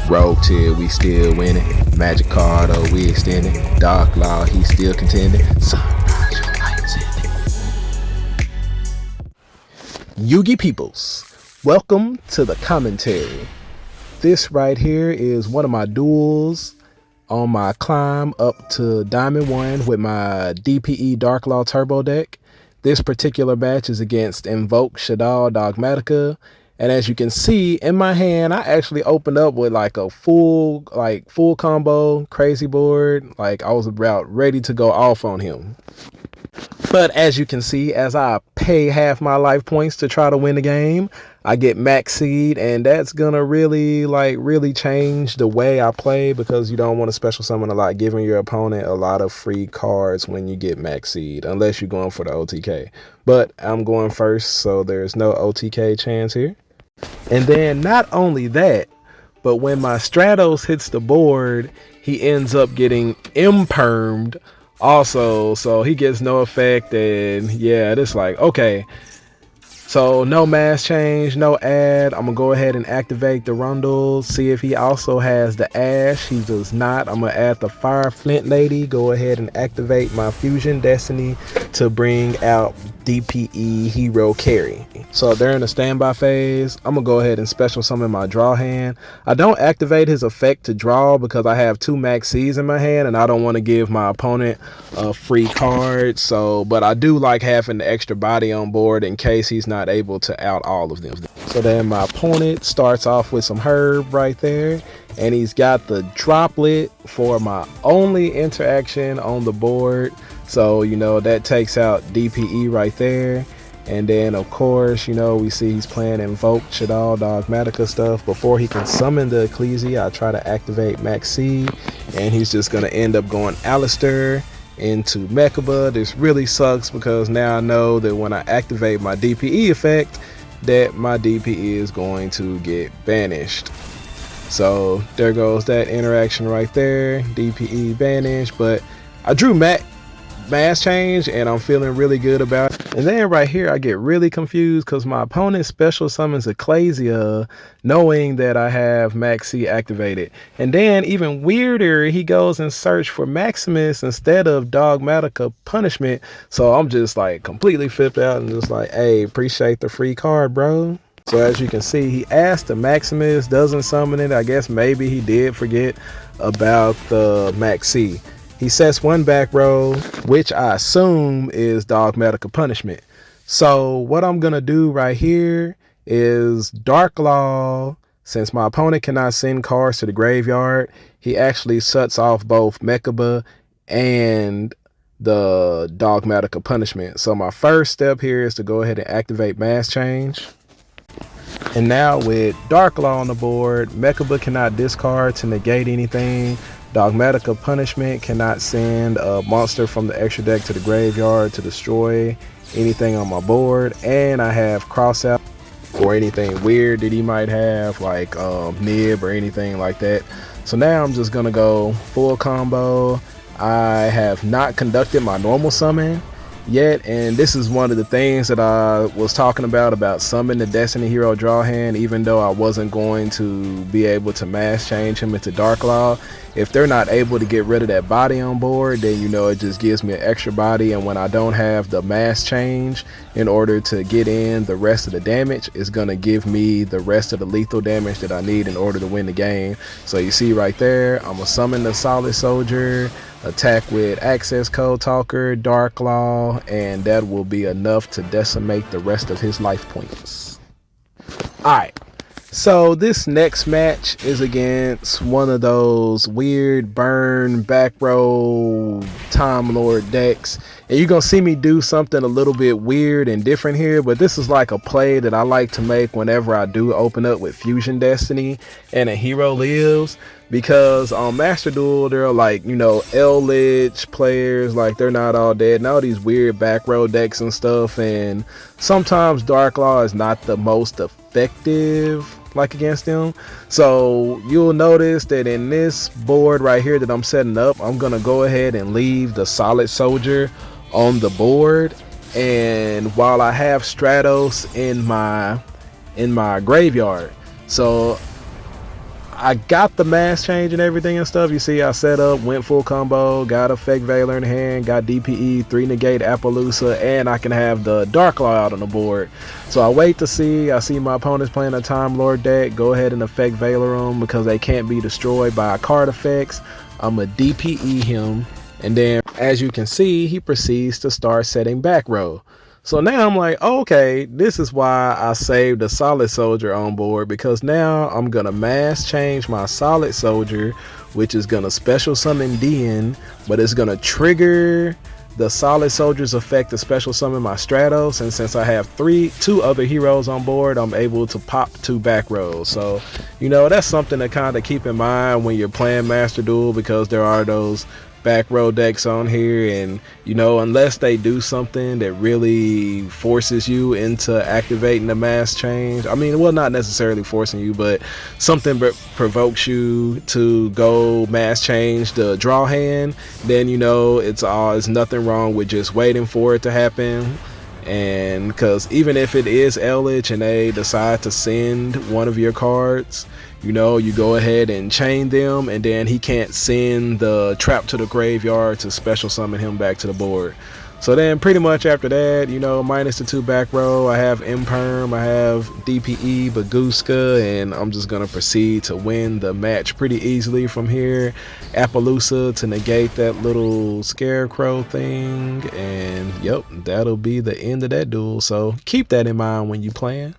Rogue tier, we still winning. Magic card, oh, we extending. Dark Law, he still contending. Sunrise, your lights in. Yugi peoples, welcome to the commentary. This right here is one of my duels on my climb up to Diamond 1 with my DPE Dark Law Turbo deck. This particular match is against Invoke Shaddoll Dogmatica. And as you can see in my hand, I actually opened up with like a full combo crazy board. Like I was about ready to go off on him. But as you can see, as I pay half my life points to try to win the game, I get max seed, and that's gonna really change the way I play, because you don't want to special summon a lot, giving your opponent a lot of free cards when you get max seed, unless you're going for the OTK. But I'm going first, so there's no OTK chance here. And then not only that, but when my Stratos hits the board, he ends up getting impermed also, so he gets no effect. And yeah, it's like, okay, so no mass change, no add. I'm gonna go ahead and activate the Rundle, see if he also has the Ash. He does not. I'm gonna add the Fire Flint Lady, go ahead and activate my Fusion Destiny to bring out DPE Hero Carry. So they're in the standby phase. I'm gonna go ahead and special summon my draw hand. I don't activate his effect to draw because I have 2 max C's in my hand and I don't want to give my opponent a free card. So, but I do like having the extra body on board in case he's not able to out all of them. So then my opponent starts off with some herb right there, and he's got the droplet for my only interaction on the board. So, you know, that takes out DPE right there. And then, of course, you know, we see he's playing Invoke Shaddoll Dogmatica stuff. Before he can summon the Ecclesia, I try to activate Max C, and he's just going to end up going Alistair into Mechaba. This really sucks because now I know that when I activate my DPE effect, that my DPE is going to get banished. So there goes that interaction right there, DPE banished. But I drew mass change and I'm feeling really good about it. And then right here I get really confused because my opponent special summons Ecclesia knowing that I have Max C activated. And then even weirder, he goes and search for Maximus instead of Dogmatica Punishment. So I'm just like completely flipped out and just like, hey, appreciate the free card, bro. So as you can see, he asked the Maximus, doesn't summon it. I guess maybe he did forget about the Max C. He sets 1 back row, which I assume is Dogmatica Punishment. So what I'm going to do right here is Dark Law. Since my opponent cannot send cards to the graveyard, he actually shuts off both Mechaba and the Dogmatica Punishment. So my first step here is to go ahead and activate Mass Change. And now with Dark Law on the board, Mechaba cannot discard to negate anything. Dogmatica Punishment cannot send a monster from the extra deck to the graveyard to destroy anything on my board. And I have cross out for anything weird that he might have, like nib or anything like that. So now I'm just gonna go full combo. I have not conducted my normal summon yet, and this is one of the things that I was talking about summon the Destiny Hero draw hand, even though I wasn't going to be able to mass change him into Dark Law. If they're not able to get rid of that body on board, then you know it just gives me an extra body, and when I don't have the mass change in order to get in the rest of the damage, it's gonna give me the rest of the lethal damage that I need in order to win the game. So you see right there, I'm gonna summon the Solid Soldier, attack with Access Code Talker, Dark Law, and that will be enough to decimate the rest of his life points. Alright, so this next match is against one of those weird burn back row Time Lord decks, and you're gonna see me do something a little bit weird and different here, but this is like a play that I like to make whenever I do open up with Fusion Destiny and a hero lives. Because on Master Duel, they're like, you know, L-Lich players, like they're not all dead, and all these weird back row decks and stuff, and sometimes Dark Law is not the most effective like against them. So you'll notice that in this board right here that I'm setting up, I'm gonna go ahead and leave the Solid Soldier on the board, and while I have Stratos in my graveyard, so I got the mass change and everything and stuff. You see, I set up, went full combo, got a fake Veiler in hand, got DPE, 3 negate Appaloosa, and I can have the Dark Law out on the board. So I wait to see. I see my opponents playing a Time Lord deck. Go ahead and effect Veiler them because they can't be destroyed by card effects. I'm a DPE him, and then as you can see, he proceeds to start setting back row. So now I'm like, okay, this is why I saved a Solid Soldier on board, because now I'm gonna mass change my Solid Soldier, which is gonna special summon DN, but it's gonna trigger the Solid Soldier's effect to special summon my Stratos, and since I have two other heroes on board, I'm able to pop 2 back rows. So, you know, that's something to kind of keep in mind when you're playing Master Duel, because there are those back row decks on here, and you know, unless they do something that really forces you into activating the mass change, I mean, well, not necessarily forcing you, but something provokes you to go mass change the draw hand, then you know it's nothing wrong with just waiting for it to happen. And because even if it is Eldritch and they decide to send one of your cards, you know, you go ahead and chain them, and then he can't send the trap to the graveyard to special summon him back to the board. So then pretty much after that, you know, minus the 2 back row, I have Imperm, I have DPE, Baguska, and I'm just going to proceed to win the match pretty easily from here. Appaloosa to negate that little scarecrow thing, and yep, that'll be the end of that duel. So keep that in mind when you playing.